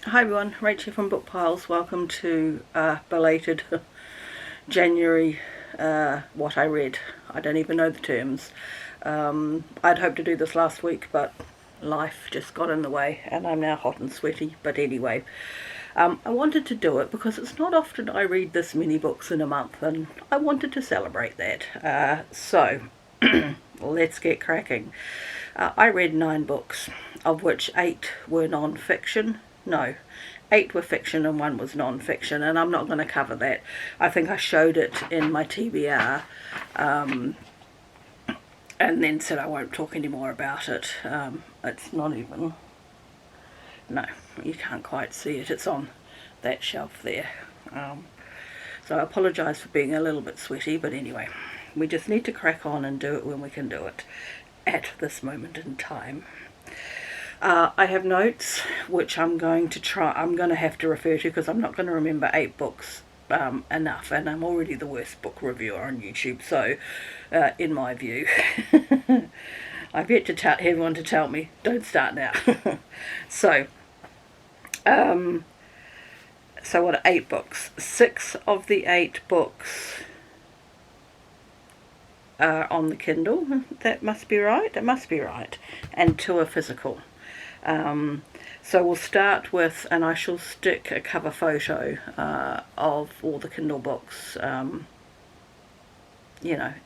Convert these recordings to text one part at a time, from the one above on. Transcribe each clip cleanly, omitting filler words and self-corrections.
Hi everyone, Rachel from Book Piles. Welcome to belated January what I read. I don't even know the terms. I'd hoped to do this last week, but life just got in the way and I'm now hot and sweaty. But anyway, I wanted to do it because it's not often I read this many books in a month and I wanted to celebrate that. So let's get cracking. I read 9 books, of which 8 were non-fiction. No, 8 were fiction and 1 was non-fiction, and I'm not going to cover that. I think I showed it in my TBR, and then said I won't talk any more about it. It's not even... No, you can't quite see it. It's on that shelf there. So I apologise for being a little bit sweaty, but anyway, we just need to crack on and do it when we can do it at this moment in time. I have notes which I'm going to have to refer to because I'm not going to remember 8 books enough, and I'm already the worst book reviewer on YouTube, so in my view. I've yet to tell everyone to tell me, don't start now. So what are 8 books? 6 of the 8 books are on the Kindle. That must be right. It must be right. And 2 are physical. So we'll start with, and I shall stick a cover photo of all the Kindle books, in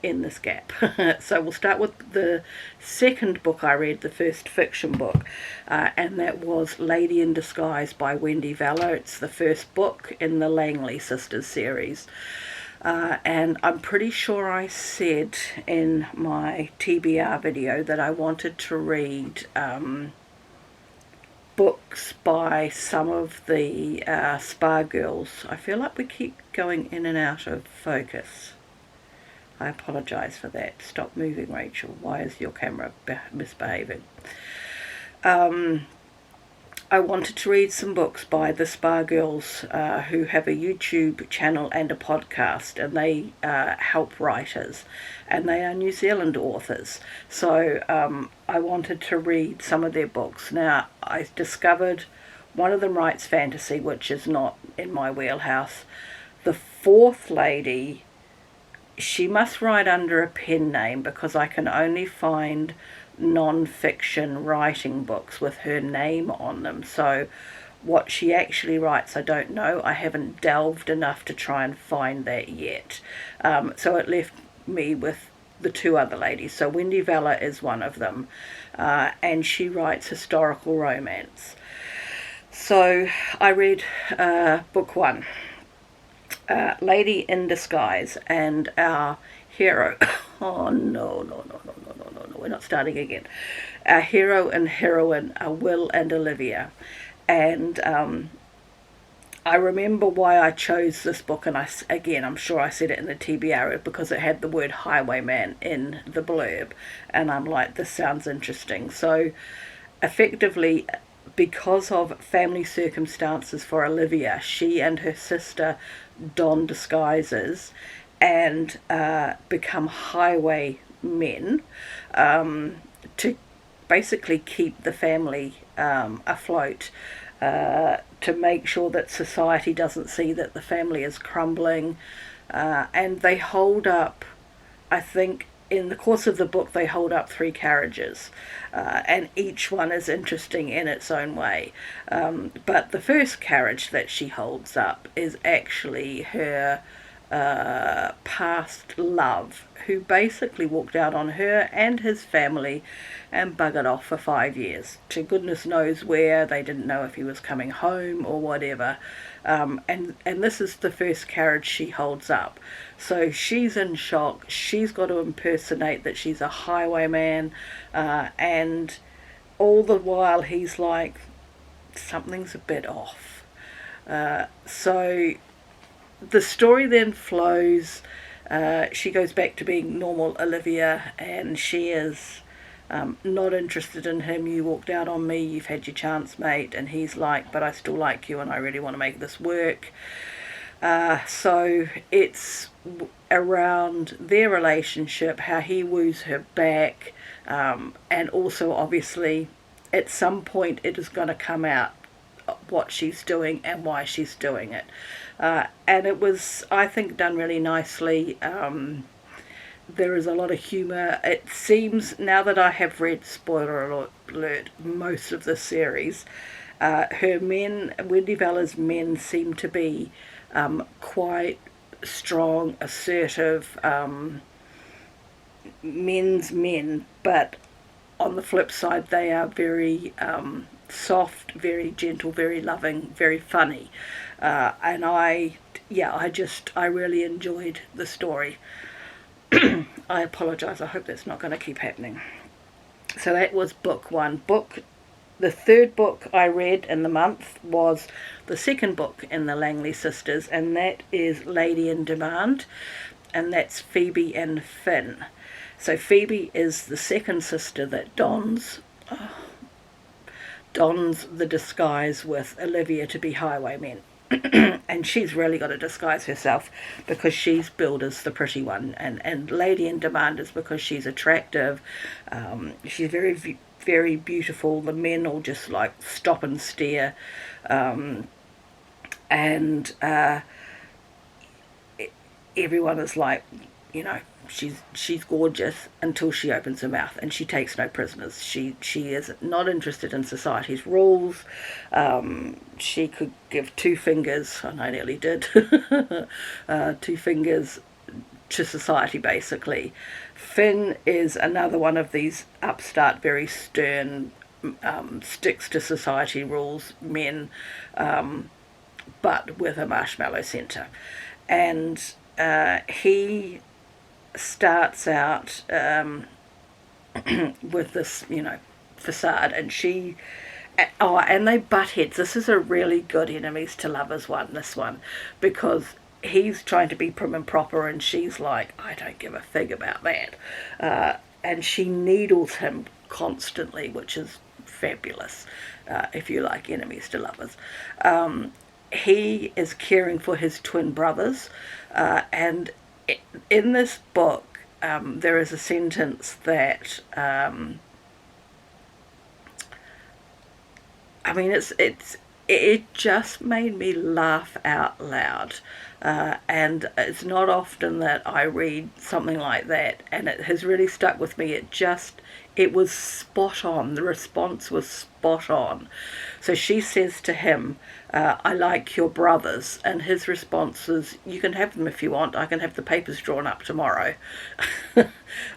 this gap. So we'll start with the second book I read, the first fiction book, and that was Lady in Disguise by Wendy Vella. It's the first book in the Langley Sisters series. And I'm pretty sure I said in my TBR video that I wanted to read books by some of the Spa Girls. I feel like we keep going in and out of focus. I apologise for that. Stop moving, Rachel. Why is your camera misbehaving? I wanted to read some books by the Spa Girls who have a YouTube channel and a podcast, and they help writers, and they are New Zealand authors. So I wanted to read some of their books. Now, I discovered one of them writes fantasy, which is not in my wheelhouse. The fourth lady, she must write under a pen name because I can only find non-fiction writing books with her name on them. So what she actually writes, I don't know. I haven't delved enough to try and find that yet. So it left me with the 2 other ladies. So Wendy Vella is one of them, and she writes historical romance. So I read book 1, Lady in Disguise, and our hero... Oh, no, we're not starting again. Our hero and heroine are Will and Olivia. And I remember why I chose this book, and I'm sure I said it in the TBR, because it had the word highwayman in the blurb, and I'm like, this sounds interesting. So effectively, because of family circumstances for Olivia, she and her sister don disguises and become highwaymen to basically keep the family afloat, to make sure that society doesn't see that the family is crumbling. And they hold up, I think, in the course of the book, they hold up 3 carriages, and each one is interesting in its own way. But the first carriage that she holds up is actually her past love, who basically walked out on her and his family and buggered off for 5 years to goodness knows where. They didn't know if he was coming home or whatever. And this is the first carriage she holds up. So she's in shock. She's got to impersonate that she's a highwayman, and all the while he's like, something's a bit off. So the story then flows. She goes back to being normal Olivia, and she is not interested in him. You walked out on me, you've had your chance, mate. And he's like, but I still like you and I really want to make this work. So it's around their relationship, how he woos her back, and also obviously at some point it is going to come out what she's doing and why she's doing it. And it was, I think, done really nicely. There is a lot of humour. It seems, now that I have read, spoiler alert, most of the series, her men, Wendy Vella's men, seem to be quite strong, assertive, men's men, but on the flip side, they are very soft, very gentle, very loving, very funny. And I really enjoyed the story. I apologise, I hope that's not going to keep happening. So that was book one. The third book I read in the month was the second book in the Langley sisters, and that is Lady in Demand, and that's Phoebe and Finn. So Phoebe is the second sister that dons the disguise with Olivia to be highwaymen. And she's really got to disguise herself because she's billed as the pretty one, and Lady in Demand is because she's attractive. She's very, very beautiful. The men all just like stop and stare, and everyone is like, you know, she's gorgeous until she opens her mouth, and she takes no prisoners. She is not interested in society's rules. She could give two fingers, and I nearly did, two fingers to society, basically. Finn is another one of these upstart, very stern, sticks to society rules men, but with a marshmallow centre. And he starts out with this, facade, and she... Oh, and they butt heads. This is a really good enemies to lovers one, this one, because he's trying to be prim and proper, and she's like, I don't give a fig about that. And she needles him constantly, which is fabulous, if you like enemies to lovers. He is caring for his twin brothers, and in this book, there is a sentence that, it just made me laugh out loud. And it's not often that I read something like that, and it has really stuck with me. It was spot on. The response was spot on. So she says to him, I like your brothers, and his response is, you can have them if you want, I can have the papers drawn up tomorrow.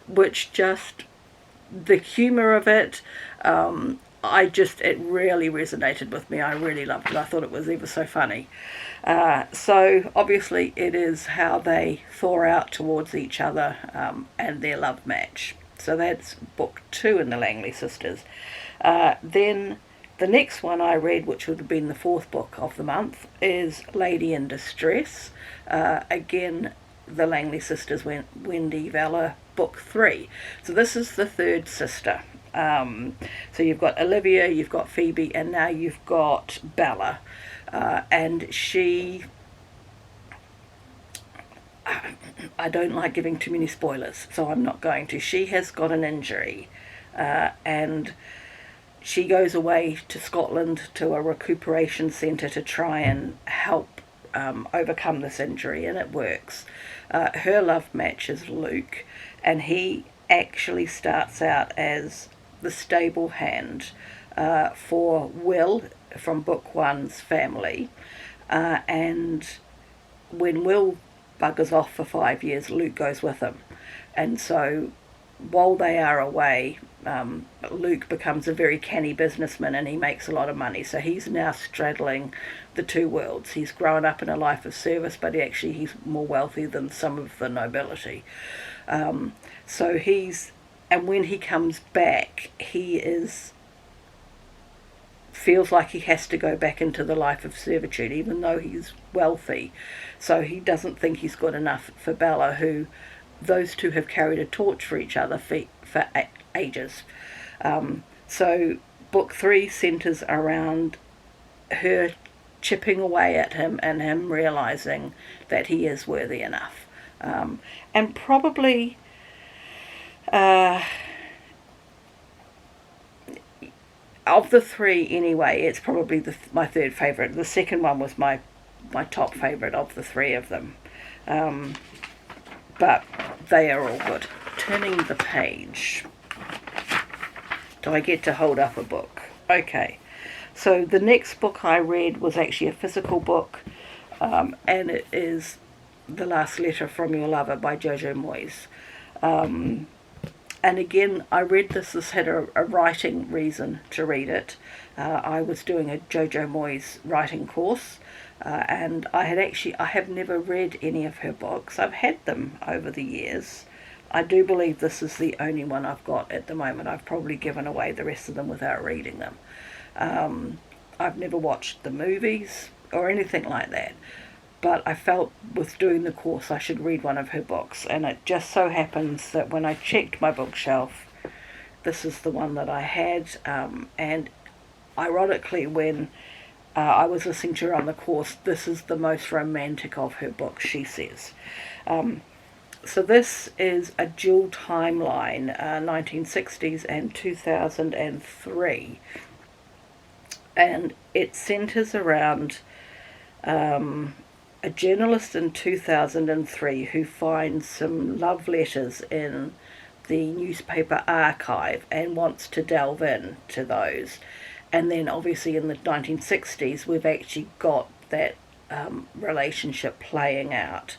Which just, the humour of it, it really resonated with me. I really loved it. I thought it was ever so funny. So obviously it is how they thaw out towards each other, and their love match. So that's book 2 in the Langley sisters. Then the next one I read, which would have been the fourth book of the month, is Lady in Distress. Again, the Langley sisters, Wendy Vella, book 3. So this is the third sister. So you've got Olivia, you've got Phoebe, and now you've got Bella. And she... I don't like giving too many spoilers, so I'm not going to. She has got an injury, and she goes away to Scotland to a recuperation centre to try and help overcome this injury, and it works. Her love match is Luke, and he actually starts out as the stable hand for Will from book 1's family, and when Will buggers off for 5 years, Luke goes with him, and so while they are away, Luke becomes a very canny businessman, and he makes a lot of money. So he's now straddling the two worlds. He's grown up in a life of service, but he's more wealthy than some of the nobility. And when he comes back, feels like he has to go back into the life of servitude, even though he's wealthy. So he doesn't think he's good enough for Bella, who those two have carried a torch for each other for ages. So book 3 centres around her chipping away at him and him realising that he is worthy enough. And probably... of the three anyway, it's probably my third favourite. The second one was my top favourite of the three of them. But they are all good. Turning the page. Do I get to hold up a book? Okay. So the next book I read was actually a physical book, and it is The Last Letter from Your Lover by Jojo Moyes. And again, I read this. This had a writing reason to read it. I was doing a Jojo Moyes writing course, and I have never read any of her books. I've had them over the years. I do believe this is the only one I've got at the moment. I've probably given away the rest of them without reading them. I've never watched the movies or anything like that. But I felt with doing the course I should read one of her books, and it just so happens that when I checked my bookshelf, this is the one that I had, and ironically when I was listening to her on the course, this is the most romantic of her books, she says. So this is a dual timeline, 1960s and 2003, and it centres around a journalist in 2003 who finds some love letters in the newspaper archive and wants to delve into those. And then obviously in the 1960s we've actually got that relationship playing out.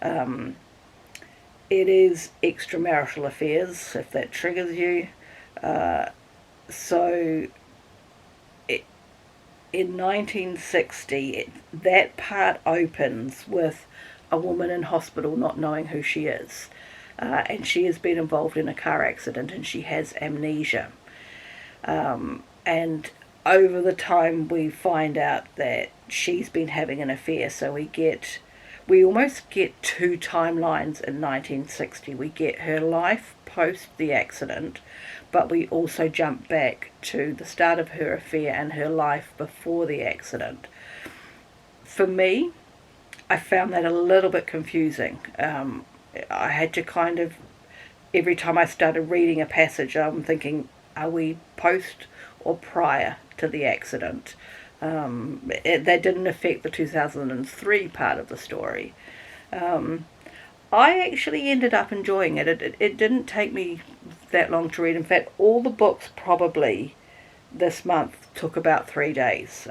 It is extramarital affairs, if that triggers you. So in 1960, that part opens with a woman in hospital not knowing who she is. And she has been involved in a car accident and she has amnesia. And over the time we find out that she's been having an affair, so we almost get two timelines in 1960. We get her life post the accident, but we also jump back to the start of her affair and her life before the accident. For me, I found that a little bit confusing. I had to kind of, every time I started reading a passage, I'm thinking, are we post or prior to the accident? That didn't affect the 2003 part of the story. I actually ended up enjoying it. It didn't take me that long to read. In fact, all the books probably this month took about 3 days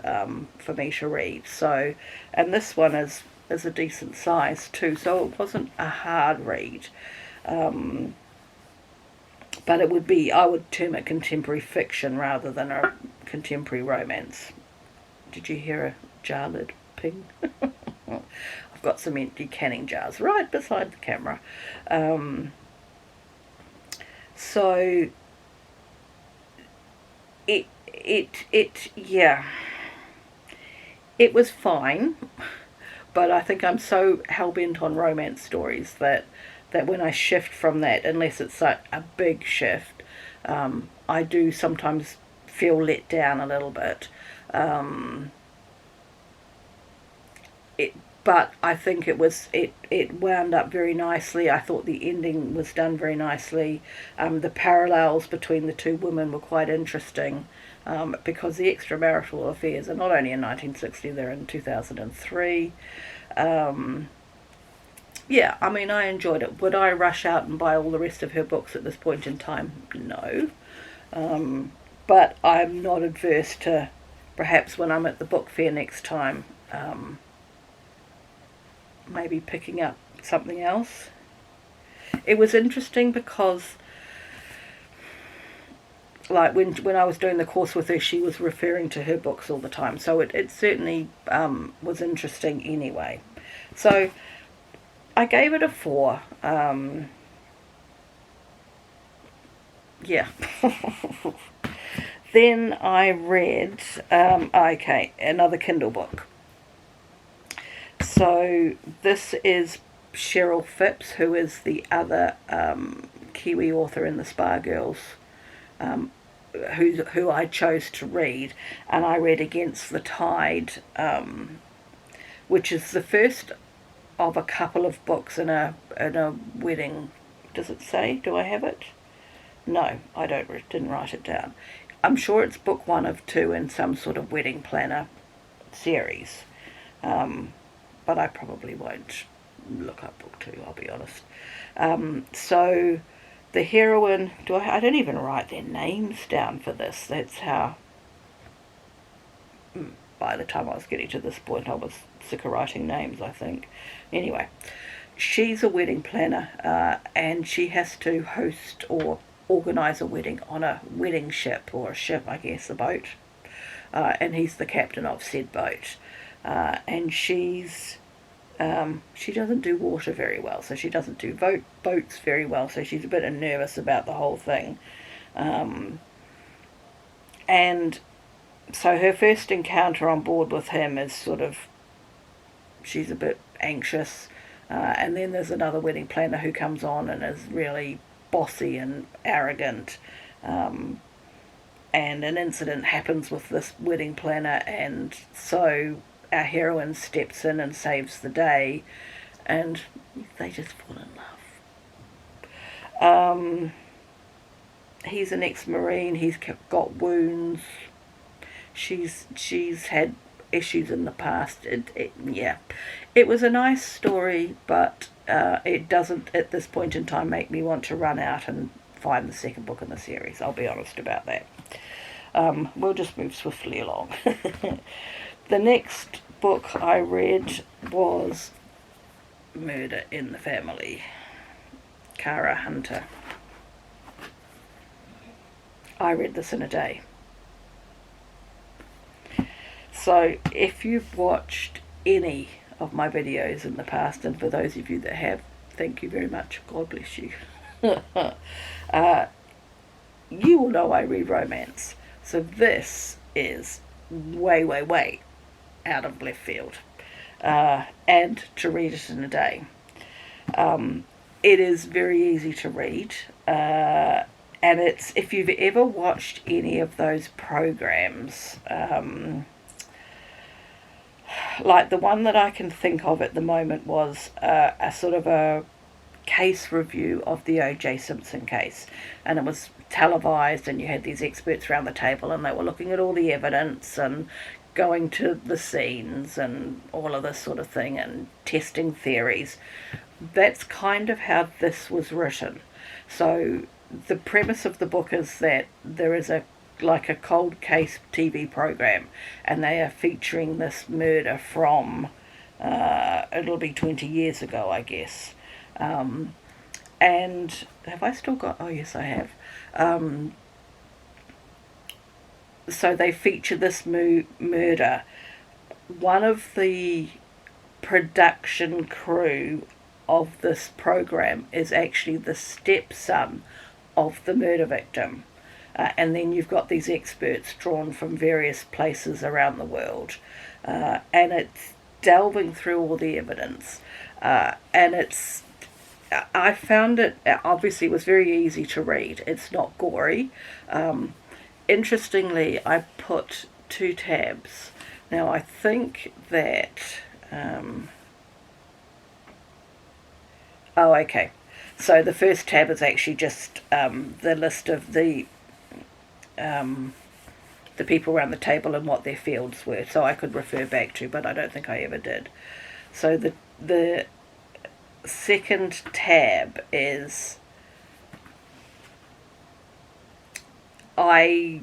for me to read. So, and this one is a decent size too, so it wasn't a hard read. But it would be, I would term it contemporary fiction rather than a contemporary romance. Did you hear a jar lid ping? I've got some empty canning jars right beside the camera. So yeah, it was fine, but I think I'm so hell-bent on romance stories that when I shift from that, unless it's a big shift, I do sometimes feel let down a little bit. But I think it wound up very nicely. I thought the ending was done very nicely. The parallels between the two women were quite interesting, because the extramarital affairs are not only in 1960, they're in 2003. Yeah, I mean, I enjoyed it. Would I rush out and buy all the rest of her books at this point in time? No. But I'm not adverse to, perhaps when I'm at the book fair next time, maybe picking up something else. It was interesting because, like, when I was doing the course with her, she was referring to her books all the time, so it certainly was interesting anyway. So I gave it a 4. Yeah. Then I read, another Kindle book. So this is Cheryl Phipps, who is the other Kiwi author in the Spa Girls, who I chose to read, and I read Against the Tide, which is the first of a couple of books in a wedding. Does it say? Do I have it? No, I didn't write it down. I'm sure it's book 1 of 2 in some sort of wedding planner series. But I probably won't look up book 2, I'll be honest. So the heroine, I don't even write their names down for this. That's how, by the time I was getting to this point, I was sick of writing names, I think. Anyway, she's a wedding planner, and she has to host or organise a wedding on a wedding ship, or a ship, I guess, a boat. And he's the captain of said boat. And she doesn't do water very well, so she doesn't do boats very well, so she's a bit nervous about the whole thing. And so her first encounter on board with him is sort of, she's a bit anxious, and then there's another wedding planner who comes on and is really bossy and arrogant, and an incident happens with this wedding planner, and so our heroine steps in and saves the day, and they just fall in love. He's an ex-marine, he's got wounds, she's had issues in the past. It was a nice story, but it doesn't at this point in time make me want to run out and find the second book in the series. I'll be honest about that. We'll just move swiftly along. The next book I read was Murder in the Family, Kara Hunter. I read this in a day. So if you've watched any of my videos in the past, and for those of you that have, thank you very much, God bless you. You will know I read romance. So this is way out of left field, and to read it in a day. It is very easy to read, and it's, if you've ever watched any of those programs, like the one that I can think of at the moment was a sort of a case review of the O.J. Simpson case, and it was televised, and you had these experts around the table, and they were looking at all the evidence and going to the scenes and all of this sort of thing and testing theories. That's kind of how this was written. So the premise of the book is that there is a cold case TV program, and they are featuring this murder from it'll be 20 years ago, I guess. And have I still got, oh yes I have. So they feature this murder. One of the production crew of this program is actually the stepson of the murder victim. And then you've got these experts drawn from various places around the world. And it's delving through all the evidence. And I found it, obviously it was very easy to read. It's not gory. Interestingly, I put 2 tabs. Now I think that, oh okay, so the first tab is actually just the list of the people around the table and what their fields were, so I could refer back to, but I don't think I ever did. So the second tab is, I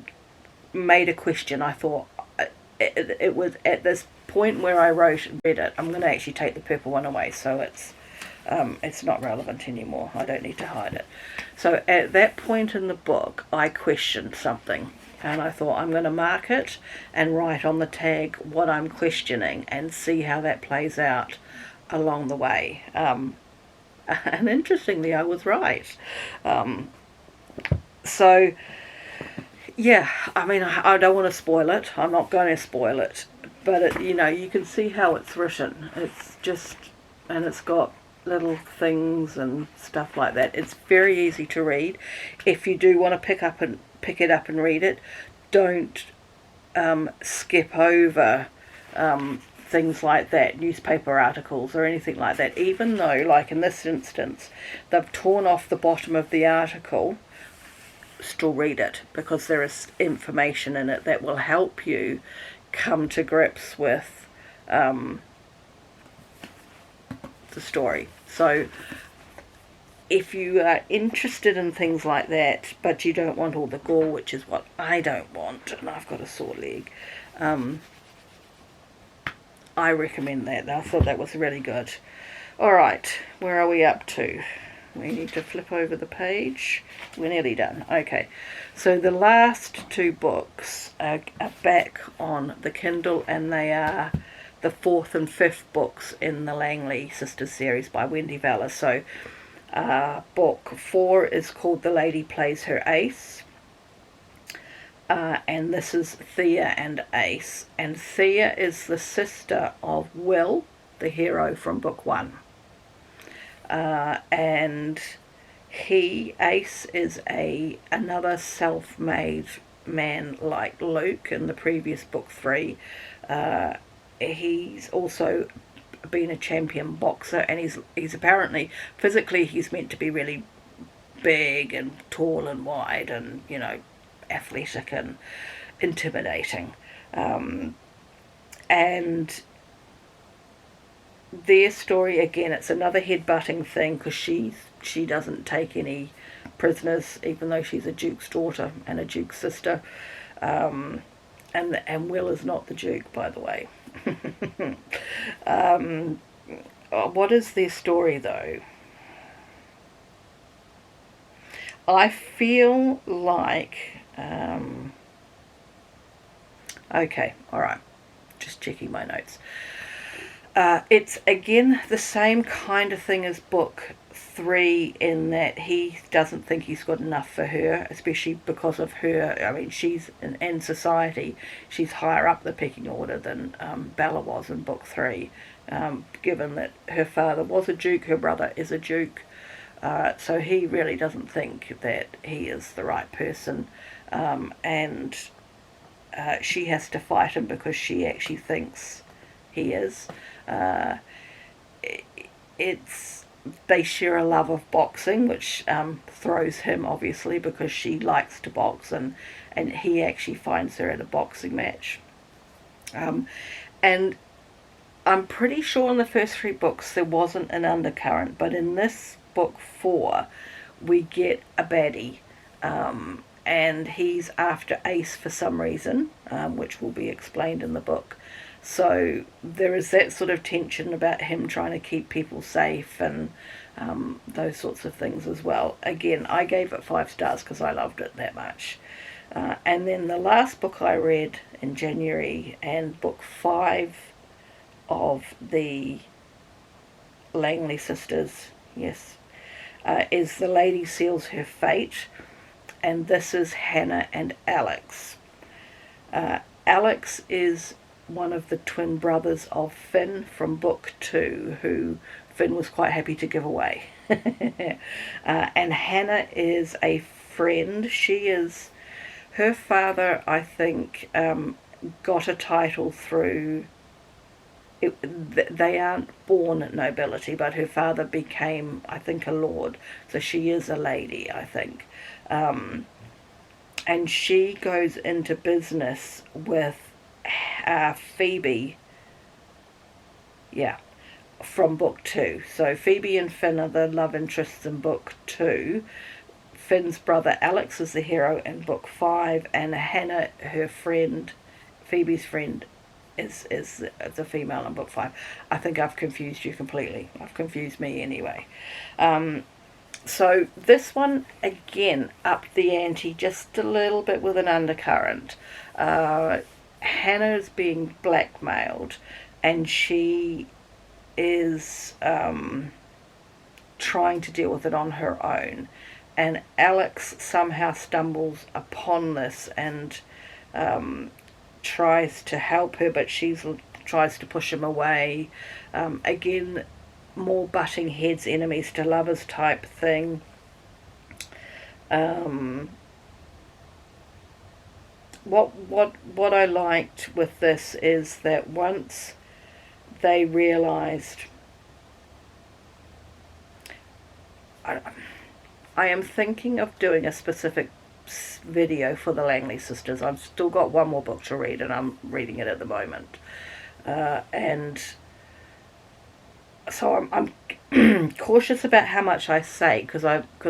made a question. I thought it was at this point where I read it, I'm going to actually take the purple one away, so it's not relevant anymore. I don't need to hide it. So at that point in the book, I questioned something, and I thought I'm going to mark it and write on the tag what I'm questioning and see how that plays out along the way. And interestingly, I was right. So yeah, I mean, I don't want to spoil it. I'm not going to spoil it, but you can see how it's written. It's just, and it's got little things and stuff like that. It's very easy to read. If you do want to pick it up and read it, don't skip over things like that, newspaper articles or anything like that, even though, like in this instance, they've torn off the bottom of the article still read it, because there is information in it that will help you come to grips with the story. So if you are interested in things like that, but you don't want all the gore, which is what I don't want, and I've got a sore leg, I recommend that. I thought that was really good. Alright, where are we up to? We need to flip over the page. We're nearly done. Okay, so the last two books are back on the Kindle, and they are the fourth and fifth books in the Langley Sisters series by Wendy Vela. So book 4 is called The Lady Plays Her Ace. And this is Thea and Ace. And Thea is the sister of Will, the hero from book 1. And Ace, is another self-made man like Luke in the previous book 3. He's also been a champion boxer, and he's apparently, physically, he's meant to be really big and tall and wide and, athletic and intimidating. And their story, again, it's another head-butting thing, because she doesn't take any prisoners, even though she's a duke's daughter and a duke's sister. And Will is not the duke, by the way. What is their story, though? I feel like... okay, alright. Just checking my notes. It's, again, the same kind of thing as book 3, in that he doesn't think he's good enough for her, especially because of her. I mean, she's in society, she's higher up the pecking order than Bella was in book 3, given that her father was a duke, her brother is a duke. So he really doesn't think that he is the right person, and she has to fight him because she actually thinks he is. They share a love of boxing, which throws him, obviously, because she likes to box, and he actually finds her at a boxing match. And I'm pretty sure in the first 3 books there wasn't an undercurrent, but in this book 4 we get a baddie, and he's after Ace for some reason, which will be explained in the book. So there is that sort of tension about him trying to keep people safe, and those sorts of things as well. Again, I gave it 5 stars because I loved it that much. And then the last book I read in January, and book 5 of the Langley Sisters, yes, is The Lady Seals Her Fate, and this is Hannah and Alex. Alex is one of the twin brothers of Finn from book 2, who Finn was quite happy to give away. And Hannah is a friend. Her father, I think, got a title through... they aren't born nobility, but her father became, I think, a lord. So she is a lady, I think. And she goes into business with Phoebe, from book 2. So Phoebe and Finn are the love interests in book 2. Finn's brother Alex is the hero in book 5, and Hannah, her friend, Phoebe's friend, is the female in book 5. I think I've confused you completely. I've confused me anyway. So this one, again, upped the ante just a little bit with an undercurrent. Hannah's being blackmailed, and she is trying to deal with it on her own. And Alex somehow stumbles upon this and tries to help her, but she tries to push him away. Again, more butting heads, enemies to lovers type thing. What I liked with this is that once they realised... I am thinking of doing a specific video for the Langley sisters. I've still got one more book to read, and I'm reading it at the moment. And so I'm cautious about how much I say, because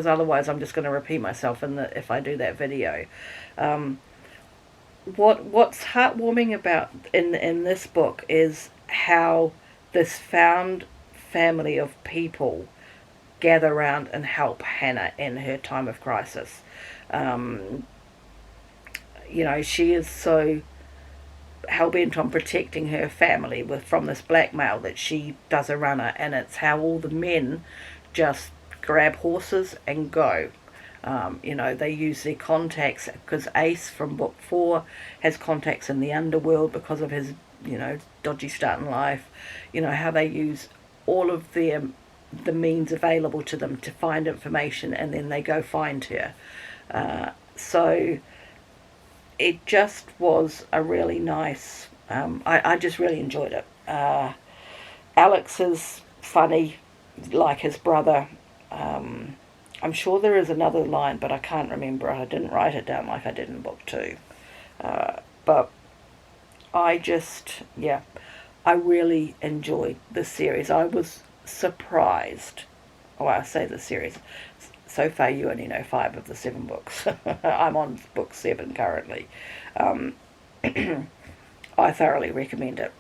otherwise I'm just going to repeat myself if I do that video. What's heartwarming about in this book is how this found family of people gather around and help Hannah in her time of crisis. She is so hell-bent on protecting her family from this blackmail that she does a runner, and it's how all the men just grab horses and go. They use their contacts, because Ace from book 4 has contacts in the underworld because of his, dodgy start in life. How they use all of the means available to them to find information, and then they go find her. So it just was a really nice, I just really enjoyed it. Alex is funny, like his brother. I'm sure there is another line, but I can't remember. I didn't write it down like I did in book 2. But I really enjoyed this series. I was surprised. Oh, I say the series. So far you only know 5 of the 7 books. I'm on book 7 currently. I thoroughly recommend it.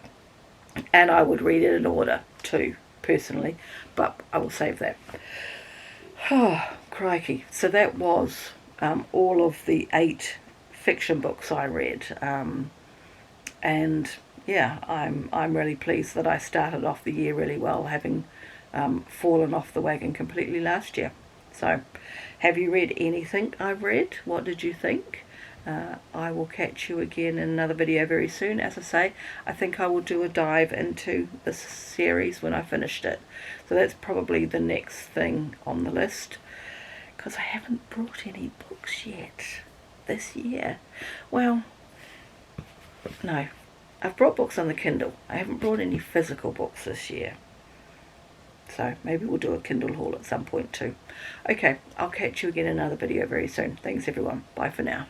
And I would read it in order too, personally. But I will save that. Oh, crikey. So that was all of the 8 fiction books I read. And yeah, I'm really pleased that I started off the year really well, having fallen off the wagon completely last year. So, have you read anything I've read? What did you think? I will catch you again in another video very soon. As I say, I think I will do a dive into this series when I finished it. So that's probably the next thing on the list, because I haven't brought any books yet this year. Well, no, I've brought books on the Kindle. I haven't brought any physical books this year. So maybe we'll do a Kindle haul at some point too. Okay, I'll catch you again in another video very soon. Thanks everyone. Bye for now.